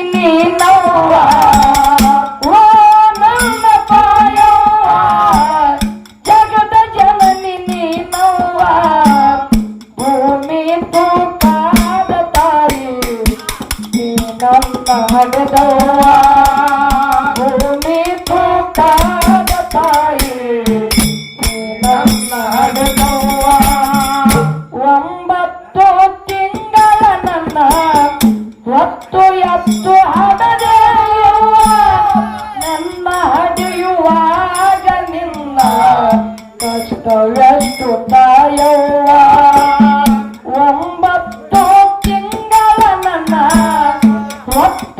ನೀನವ್ವ ಓ ನನ್ನ ತಾಯವ್ವ ಜಗದ ಜನನಿ ನೀನವ್ವ ಭೂಮಿ ತೂಕಾದ ತಾಯಿ ನೀ ನನ್ನ ಹಡೆದವ್ವ ಭೂಮಿ ತೂಕಾದ ತಾಯಿ ನೀ ನನ್ನ ಹಡೆದವ್ವ ಒಂಬತ್ತು ತಿಂಗಳ ನನ್ನ ಹೊತ್ತು ಎತ್ತು ಹಡದೆಯವ್ವ ನನ್ನ ಹಡಿಯುವಾಗ ನಿನ್ನ ಕಷ್ಟವೆಷ್ಟು ತಾಯವ್ವ ಒಂಬತ್ತು ತಿಂಗಳ ನನ್ನ ಹೊತ್ತು